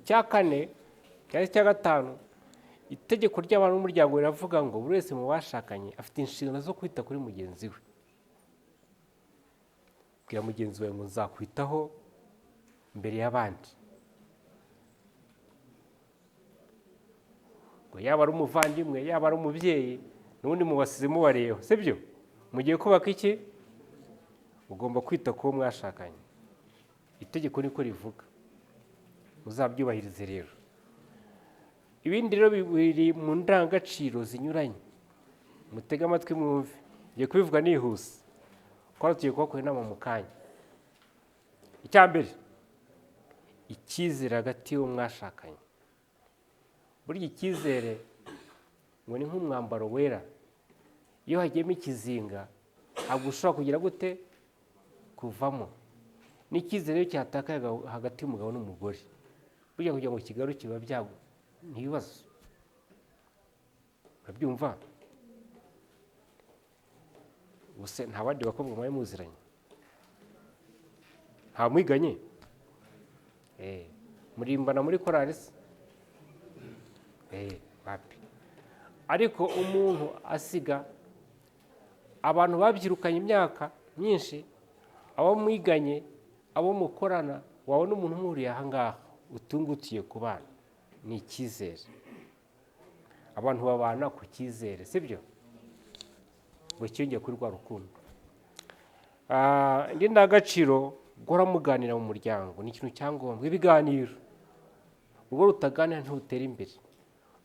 icya kane cyangwa icya gatanu, itegeko ry'abantu n'umuryango riravuga ngo buri wese mu bashakanye afite inshingano zo kwita kuri mugenzi we. Bwira mugenzi wawe ngo nzakwitaho mbere y'abandi. Ngo yaba ari umuvandimwe, yaba ari umubyeyi, n'ubundi mubasize mubareho, sibyo? Mugiye kubaka iki? Ugomba kwita ku wo mwashakanye. Itegeko niko rivuga. Muzabyubahirize rero. Ibindi rero biri mu ndangagaciro zinyuranye. Mutege amatwi mwumve. Ngiye kubivuga nihuse. Ko tugiye kubakora inama mu kanya. Icya mbere, icyizere hagati y'uwo mwashakanye. Burya icyizere ngo ni nk'umwambaro wera. Iyo hagiyemo ikizinga, ntabwo ushobora kugira gute kuvamo. N'icyizere iyo cyatakaye hagati y'umugabo n'umugore, burya kugira ngo kigaruke biba byago n'ibibazo. Urabyumva? Ubuse nta bandi bakobwa mwari muziranye? Nta mwiganye? Murimbana muri korali se? Bapi. Ariko umuntu asiga abantu babyirukanye imyaka myinshi, abo mwiganye, abo mukorana, wabona umuntu umuriye aha ngaha utungutiye ku bana. Ni icyizere. Abantu babana ku cyizere, sibyo? Ngo cyongeye kuri rwa rukundo. Indi ndangagaciro, guhora muganira mu muryango ni ikintu cyangombwa. Ibiganiro. Urwo rutaganira ntutera imbere.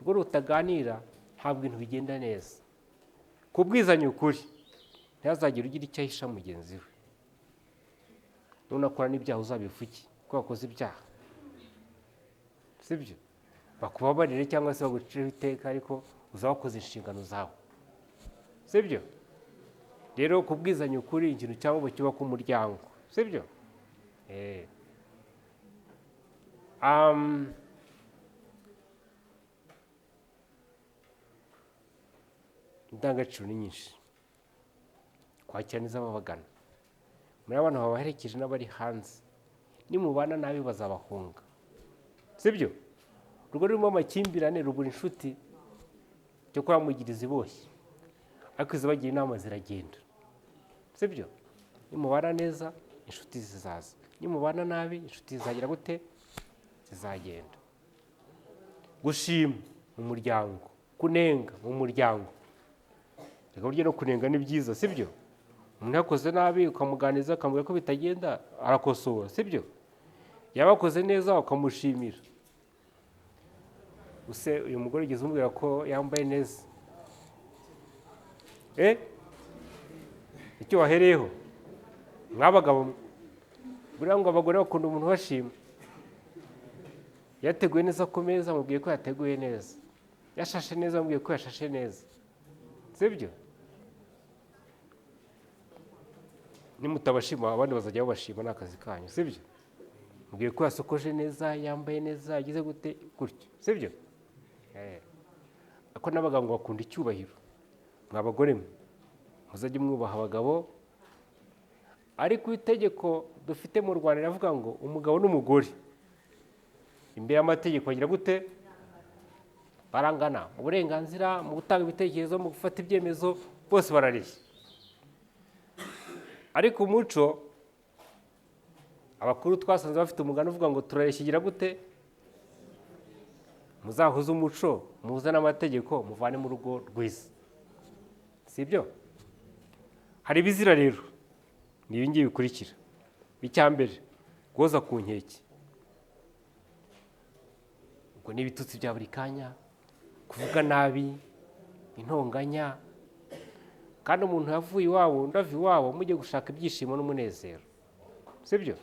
Urwo rutaganira ntabwo ibintu bigenda neza. Kubwizanya ukuri, ntihazagire ugira icyo ahisha mugenzi we. Nunakora n'ibyaha uzabivuge ko wakoze ibyaha, sibyo? Bakubabarire cyangwa se bagucireho iteka, ariko uzaba wakoze inshingano zawe, sibyo? Rero kubwizanya ukuri ikintu cyangwa cyubaka umuryango, sibyo? Indangagaciro ni nyinshi. Kwakira neza ababagana. Muri abantu babaherekeje n'abari hanze, nimubana nabi bazabahunga, sibyo? Urwo rurimo amakimbirane rubura inshuti cyo kuramugiriza iboshye, ariko izabagira inama ziragenda, sibyo? Nimubana neza inshuti zizaza, nimubana nabi inshuti zizagira gute? Zizagenda. Gushima mu muryango, kunenga mu muryango. Reka burya no kunenga ni byiza, sibyo? Umuntu yakoze nabi ukamuganiza akamubwira ko bitagenda, arakosora, sibyo? Yaba akoze neza ukamushimira. Use uyu mugore ugeze umubwira ko yambaye neza, icyo wahereyeho? Mwabagabo, buriya ngo abagore bakunda umuntu bashima. Yateguye neza ku meza, mubwiye ko yateguye neza. Yashashe neza, mubwiye ko yashashe neza, sibyo? Nimutabashima abandi bazajya babashima, n'akazi kanyu, sibyo? Mubwiye ko yasokoje neza, yambaye neza, yagize gute gutyo, sibyo? Ako n'abagabo ngo bakunda icyubahiro. Mwabagore mwe muzajye mwubaha abagabo. Ariko itegeko dufite mu Rwanda riravuga ngo umugabo n'umugore imbere y'amategeko bagira gute? Barangana mu burenganzira, mu gutanga ibitekerezo, mu gufata ibyemezo, bose barareshya. Ariko umuco, abakuru twasanze bafite umugani uvuga ngo turareshya igira gute? Muzahuze umuco, muhuze n'amategeko, muvane mu rugo rwiza, sibyo? Hari ibizira rero, ni ibi ngibi bikurikira. Icya mbere, guhoza ku nkeke. Ubwo ni ibitutsi bya buri kanya, kuvuga nabi, intonganya. Kandi umuntu yavuye iwabo, undi ava iwabo, mujye gushaka ibyishimo n'umunezero, sibyo?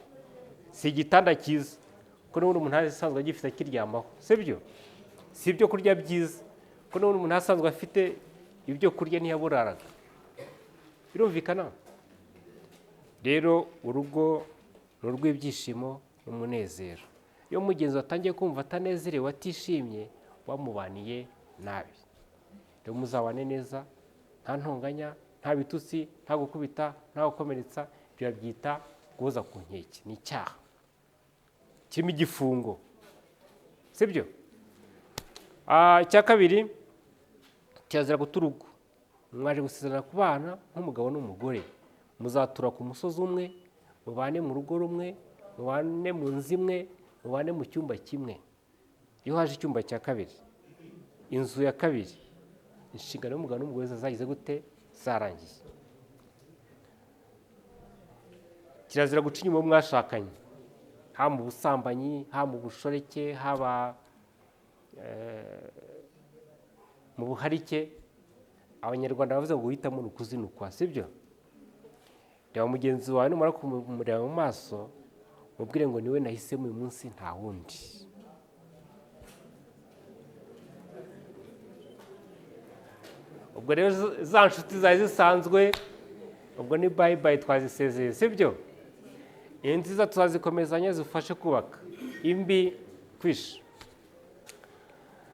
Si igitanda cyiza, kuko n'ubundi umuntu asanzwe agifite akiryamaho, sibyo? Si ibyo kurya byiza, kuko n'ubundi umuntu asanzwe afite ibyo kurya ntiyaburaraga. Birumvikana? Rero urugo ni urw'ibyishimo n'umunezero. Iyo mugenzi watangiye kumva atanezerewe, atishimye, wamubaniye nabi. Rero muzabane neza, nta ntonganya, nta bitutsi, nta gukubita, nta gukomeretsa. Ibyo babyita guhoza ku nkeke. Ni icyaha kirimo igifungo, sibyo? Icya kabiri, kirazira guta urugo. Mwaje gusezerana ku bana nk'umugabo n'umugore, muzatura ku musozi umwe, mubane mu rugo rumwe, mubane mu nzu imwe, mubane mu cyumba kimwe. Iyo haje icyumba cya kabiri, inzu ya kabiri, inshingano y'umugabo n'umugore zagize gute? Zarangiye. Kirazira guca inyuma mwashakanye, haba mu busambanyi, haba mu bushoreke, haba mu buharike. Abanyarwanda bavuze ngo guhitamo ni ukuzinukwa, sibyo? Reba mugenzi wawe numara kumureba mu maso, mubwire ngo niwe nahisemo uyu munsi, nta wundi. Ubwo rero za nshuti zari zisanzwe, ubwo ni bye bye, twazisezeye, sibyo? Iyi nziza tuzazikomezanya zifashe kubaka, imbi kwisha.